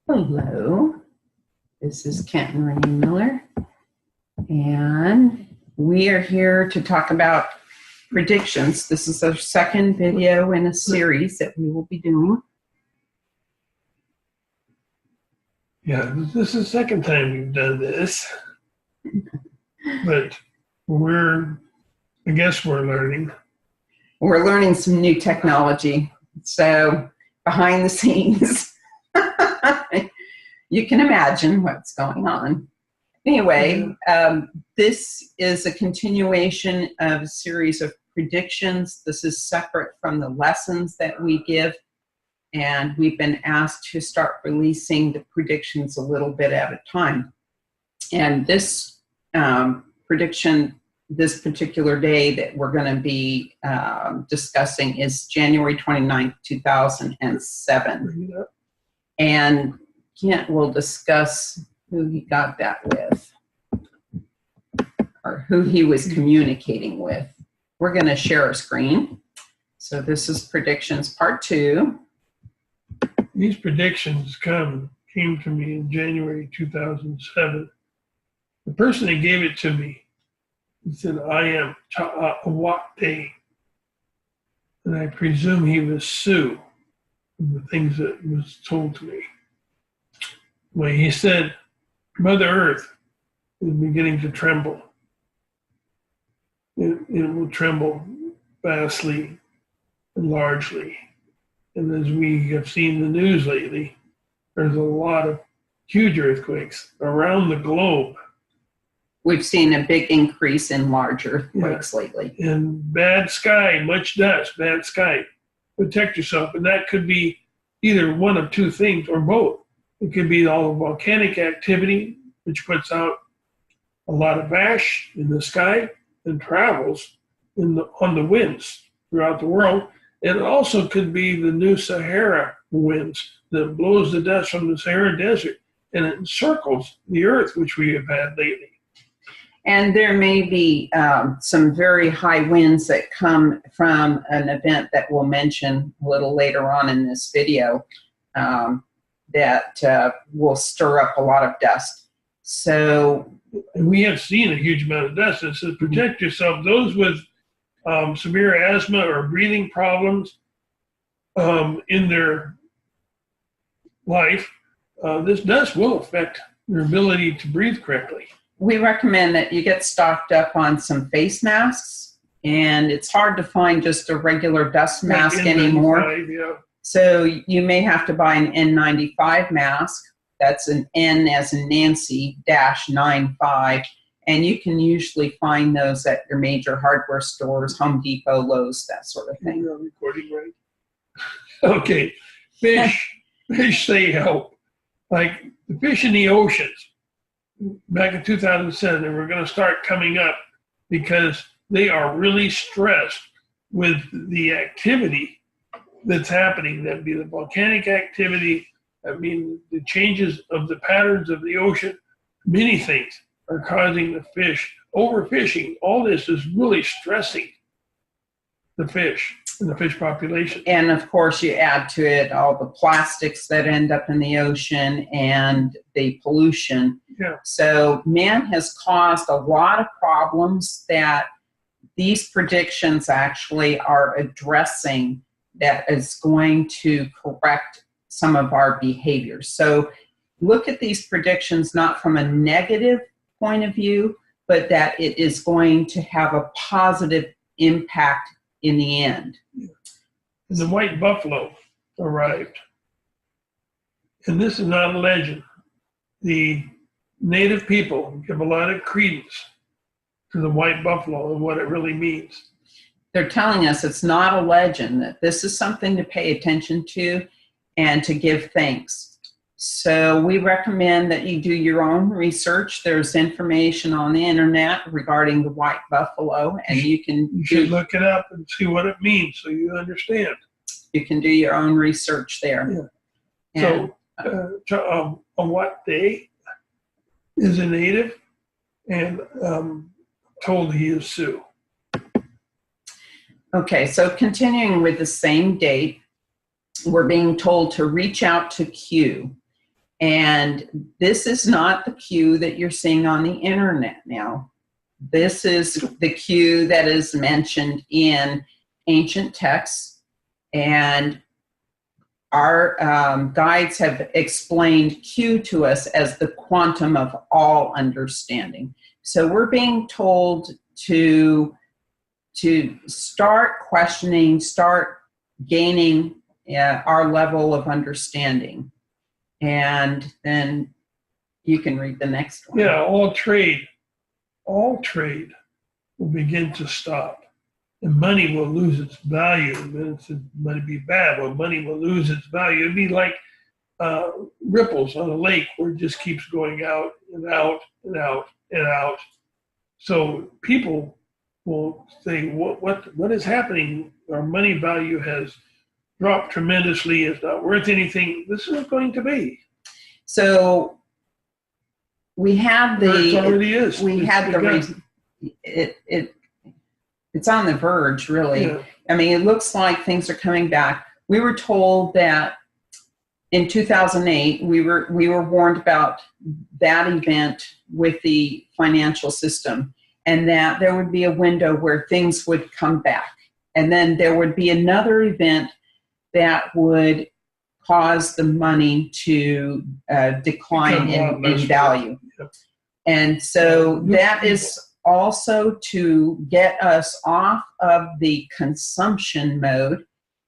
Hello, this is Kent and Renee Miller, and we are here to talk about predictions. This is our second video in a series that we will be doing. Yeah, this is the second time we've done this, but I guess we're learning. We're learning some new technology, so behind the scenes, you can imagine what's going on. Anyway, this is a continuation of a series of predictions. This is separate from the lessons that we give, and we've been asked to start releasing the predictions a little bit at a time. And this prediction, this particular day that we're going to be discussing is January 29th, 2007. And Kent will discuss who he got that with, or who he was communicating with. We're going to share our screen. So this is predictions part 2. These predictions came to me in January 2007. The person that gave it to me, he said, "I am Awate," and I presume he was Sue, the things that was told to me. Well, he said, "Mother Earth is beginning to tremble. It will tremble vastly and largely. And as we have seen in the news lately, there's a lot of huge earthquakes around the globe. We've seen a big increase in large earthquakes lately. And bad sky, much dust, bad sky. Protect yourself." And that could be either one of two things or both. It could be all the volcanic activity, which puts out a lot of ash in the sky and travels on the winds throughout the world. And it also could be the new Sahara winds that blows the dust from the Sahara Desert and it encircles the earth, which we have had lately. And there may be some very high winds that come from an event that we'll mention a little later on in this video that will stir up a lot of dust. So we have seen a huge amount of dust. It says protect yourself. Those with severe asthma or breathing problems in their life, this dust will affect their ability to breathe correctly. We recommend that you get stocked up on some face masks, and it's hard to find just a regular dust mask anymore. Yeah. So you may have to buy an N95 mask. That's an N as in Nancy -95. And you can usually find those at your major hardware stores, Home Depot, Lowe's, that sort of thing. You're recording, right? Okay. Fish they help. Like the fish in the oceans back in 2007, they were going to start coming up because they are really stressed with the activity that's happening. That'd be the volcanic activity. I mean, the changes of the patterns of the ocean. Many things are causing the fish. Overfishing, all this is really stressing the fish and the fish population. And of course, you add to it all the plastics that end up in the ocean and the pollution. Yeah. So man has caused a lot of problems that these predictions actually are addressing, that is going to correct some of our behaviors. So look at these predictions not from a negative point of view, but that it is going to have a positive impact in the end. The white buffalo arrived. And this is not a legend. The native people give a lot of credence to the white buffalo and what it really means. They're telling us it's not a legend, that this is something to pay attention to and to give thanks. So we recommend that you do your own research. There's information on the internet regarding the white buffalo, and you should look it up and see what it means so you understand. You can do your own research there. Yeah. So Awate is a native, and told he is Sioux. Okay, so continuing with the same date, we're being told to reach out to Q. And this is not the Q that you're seeing on the internet now. This is the Q that is mentioned in ancient texts, and our guides have explained Q to us as the quantum of all understanding. So we're being told to start questioning, start gaining our level of understanding. And then you can read the next one. Yeah, all trade will begin to stop. And money will lose its value. And it might be bad, but money will lose its value. It'd be like ripples on a lake where it just keeps going out and out and out and out. So people will say, what is happening? Our money value has dropped tremendously. It's not worth anything. This is going to be. So we have It already is. We had the reason. It's on the verge, really. Yeah. I mean, it looks like things are coming back. We were told that in 2008, we were warned about that event with the financial system, and that there would be a window where things would come back. And then there would be another event that would cause the money to decline in value. Yep. And so that is also to get us off of the consumption mode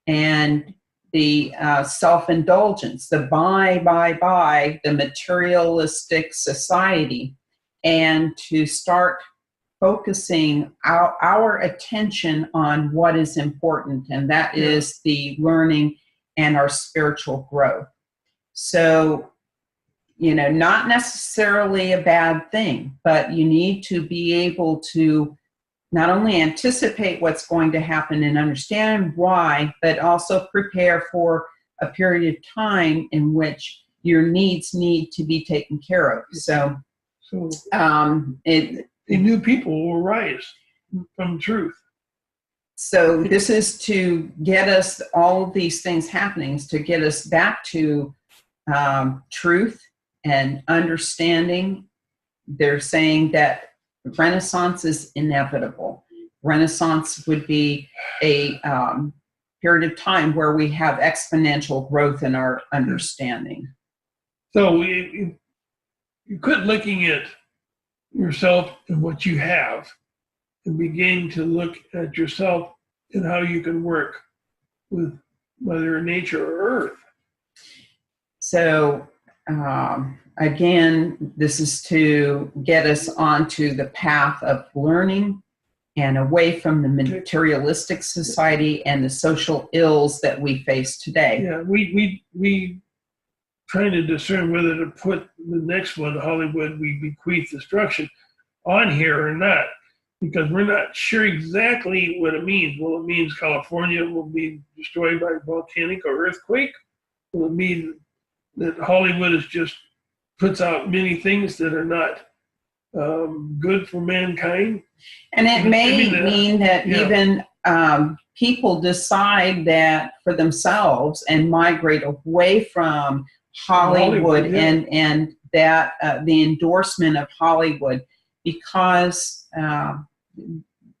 and the self-indulgence, the buy, the materialistic society, and to start focusing our attention on what is important, and that is the learning and our spiritual growth. So, not necessarily a bad thing, but you need to be able to not only anticipate what's going to happen and understand why, but also prepare for a period of time in which your needs need to be taken care of. So the new people will rise from truth. So this is to get us, all of these things happening, is to get us back to truth and understanding. They're saying that Renaissance is inevitable. Renaissance would be a period of time where we have exponential growth in our understanding. So you quit looking at yourself and what you have and begin to look at yourself and how you can work with Mother Nature or Earth. So again, this is to get us onto the path of learning and away from the materialistic society and the social ills that we face today. Yeah, we trying to discern whether to put the next one, Hollywood, we bequeath destruction, on here or not, because we're not sure exactly what it means. Will it mean California will be destroyed by a volcanic or earthquake? Will it mean that Hollywood is just puts out many things that are not good for mankind? And it may mean that even people decide that for themselves and migrate away from Hollywood and that the endorsement of Hollywood, because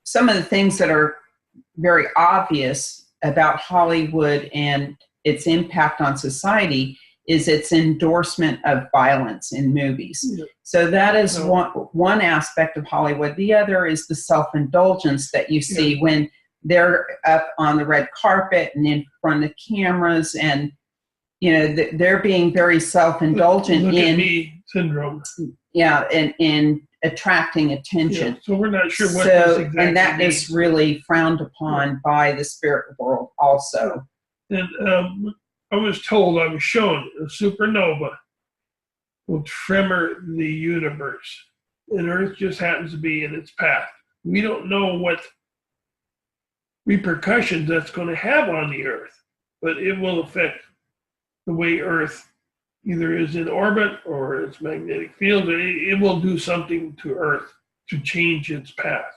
some of the things that are very obvious about Hollywood and its impact on society is its endorsement of violence in movies. Yeah. So that is one aspect of Hollywood. The other is the self-indulgence that you see when they're up on the red carpet and in front of cameras, and they're being very self-indulgent look at me syndrome. Yeah, and in attracting attention. Yeah, so we're not sure what this exactly and that means. is really frowned upon by the spirit world also. And I was told, I was shown a supernova will tremor the universe, and Earth just happens to be in its path. We don't know what repercussions that's going to have on the Earth, but it will affect the way Earth either is in orbit or its magnetic field. It will do something to Earth to change its path.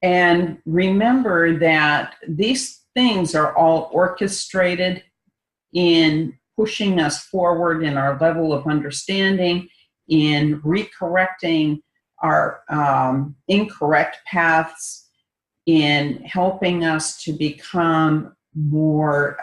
And remember that these things are all orchestrated in pushing us forward in our level of understanding, in recorrecting our incorrect paths, in helping us to become more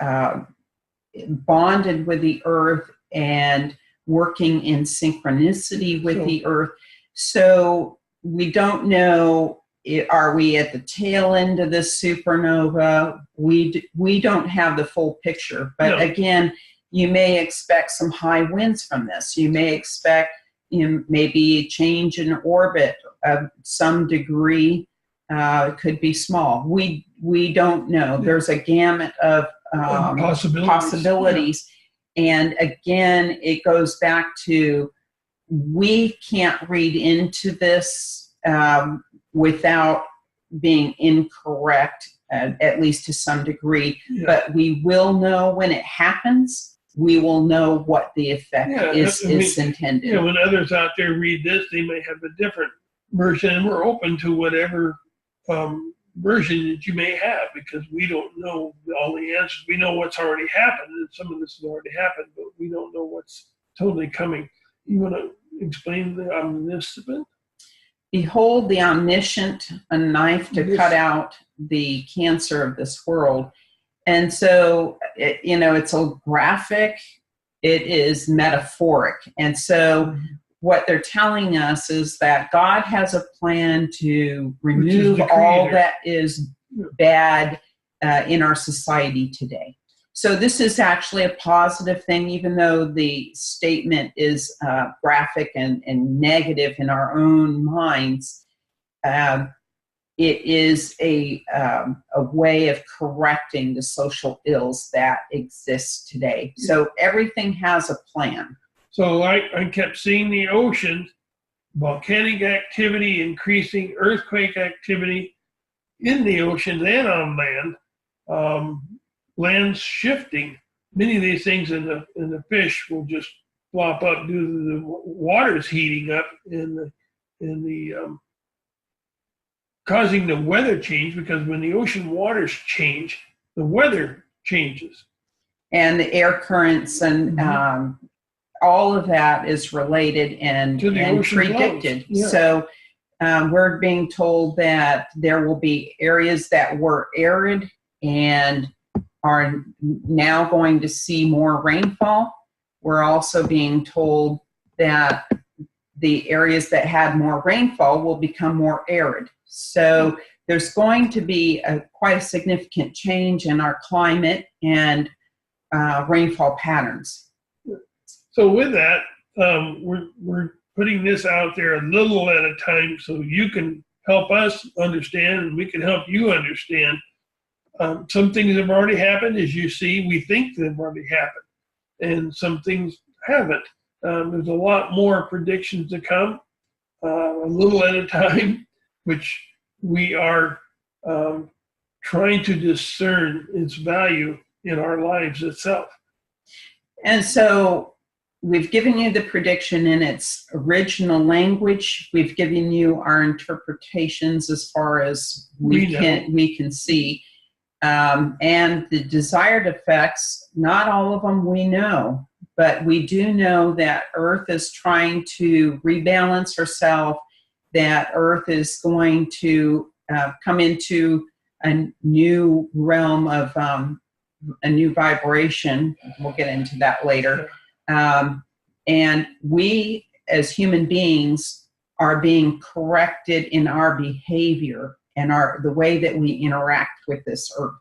bonded with the earth and working in synchronicity with the earth. So we don't know, are we at the tail end of this supernova? We don't have the full picture. But again, you may expect some high winds from this. You may expect maybe a change in orbit of some degree. It could be small. We don't know. There's a gamut of possibilities. And again, it goes back to, we can't read into this without being incorrect, at least to some degree. But we will know when it happens. We will know what the effect is intended. When others out there read this, they may have a different version, and we're open to whatever version that you may have, because we don't know all the answers. We know what's already happened, and some of this has already happened, but we don't know what's totally coming. You want to explain the omniscient? Behold the omniscient, a knife to cut out the cancer of this world. And so, it's a graphic, it is metaphoric. And so what they're telling us is that God has a plan to remove all that is bad in our society today. So this is actually a positive thing, even though the statement is graphic and negative in our own minds. It is a way of correcting the social ills that exist today. So everything has a plan. So I kept seeing the oceans, volcanic activity increasing, earthquake activity in the oceans and on land, lands shifting. Many of these things in the fish will just flop up due to the waters heating up in the causing the weather change, because when the ocean waters change, the weather changes. And the air currents and all of that is related and predicted. So we're being told that there will be areas that were arid and are now going to see more rainfall. We're also being told that the areas that had more rainfall will become more arid. So there's going to be quite a significant change in our climate and rainfall patterns. So with that, we're putting this out there a little at a time so you can help us understand and we can help you understand. Some things have already happened, as you see. We think they've already happened, and some things haven't. There's a lot more predictions to come, a little at a time, which we are trying to discern its value in our lives itself. And so we've given you the prediction in its original language. We've given you our interpretations as far as we can see. And the desired effects, not all of them we know, but we do know that Earth is trying to rebalance herself, that Earth is going to come into a new realm of a new vibration. We'll get into that later. And we, as human beings, are being corrected in our behavior and the way that we interact with this earth.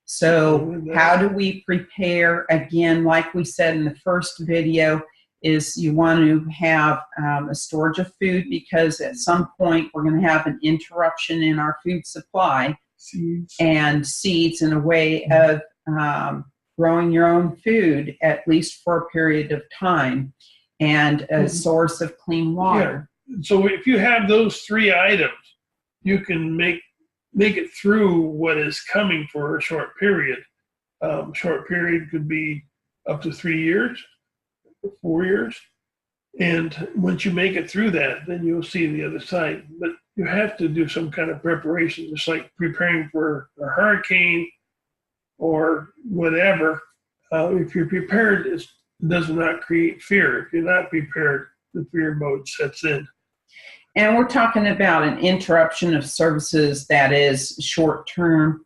So how do we prepare? Again, like we said in the first video, is you want to have a storage of food, because at some point we're going to have an interruption in our food supply. And seeds in a way of growing your own food, at least for a period of time, and a source of clean water. Yeah. So if you have those three items, you can make it through what is coming for a short period. Short period could be up to 3 years, 4 years. And once you make it through that, then you'll see the other side. But you have to do some kind of preparation, just like preparing for a hurricane or whatever. If you're prepared, it does not create fear. If you're not prepared, the fear mode sets in. And we're talking about an interruption of services that is short term,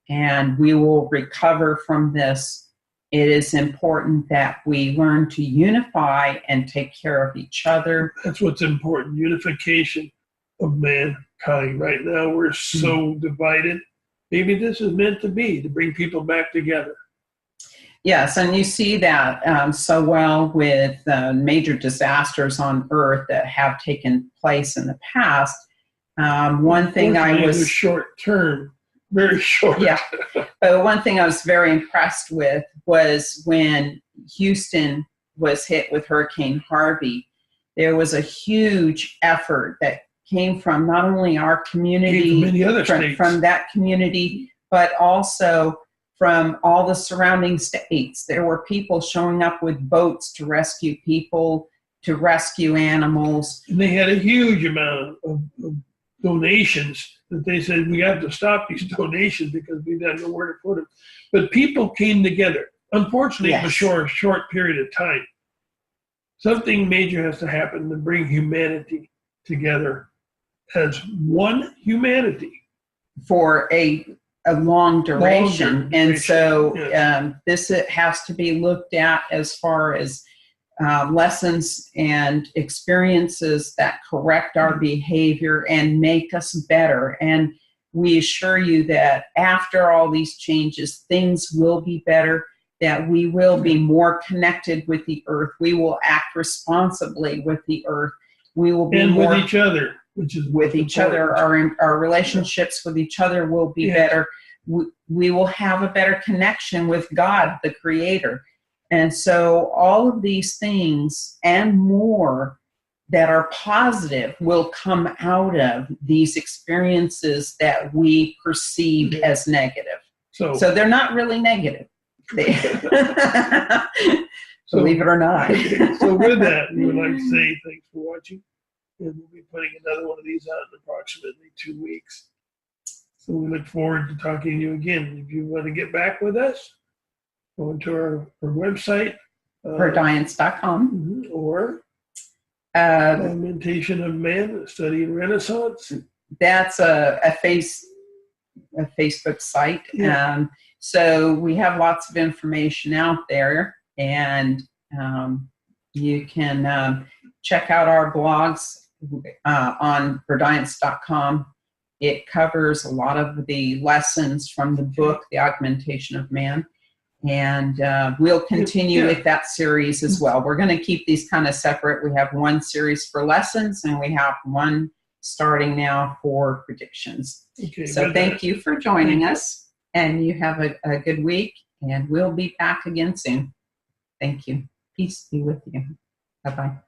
and we will recover from this. It is important that we learn to unify and take care of each other. That's what's important, unification of mankind. Right now, we're so divided. Maybe this is meant to be, to bring people back together. Yes, and you see that so well with major disasters on Earth that have taken place in the past. One thing it was short term, very short. Yeah, but one thing I was very impressed with was when Houston was hit with Hurricane Harvey. There was a huge effort that came from not only our community, many other states. From that community, but also from all the surrounding states. There were people showing up with boats to rescue people, to rescue animals. And they had a huge amount of donations that they said, we have to stop these donations because we don't know where to put them. But people came together. Unfortunately, Yes. It was a short period of time. Something major has to happen to bring humanity together as one humanity. For a long duration. And so yes. This has to be looked at as far as lessons and experiences that correct our behavior and make us better. And we assure you that after all these changes, things will be better, that we will be more connected with the earth. We will act responsibly with the earth. We will be more with each other. Which is with each other. Our relationships with each other will be better. We will have a better connection with God, the Creator. And so all of these things and more that are positive will come out of these experiences that we perceive as negative. So they're not really negative. Believe it or not. So with that, we would like to say thanks for watching. And we'll be putting another one of these out in approximately 2 weeks. So we look forward to talking to you again. If you want to get back with us, go into our website. Verdience.com. Or Augmentation of Man, Study in Renaissance. That's a Facebook site. Yeah. So we have lots of information out there, and you can check out our blogs on verdience.com. It covers a lot of the lessons from the book, The Augmentation of Man. And we'll continue with that series as well. We're going to keep these kind of separate. We have one series for lessons, and we have one starting now for predictions. So thank you for joining us, and you have a good week, and we'll be back again soon. Thank you. Peace be with you. Bye-bye.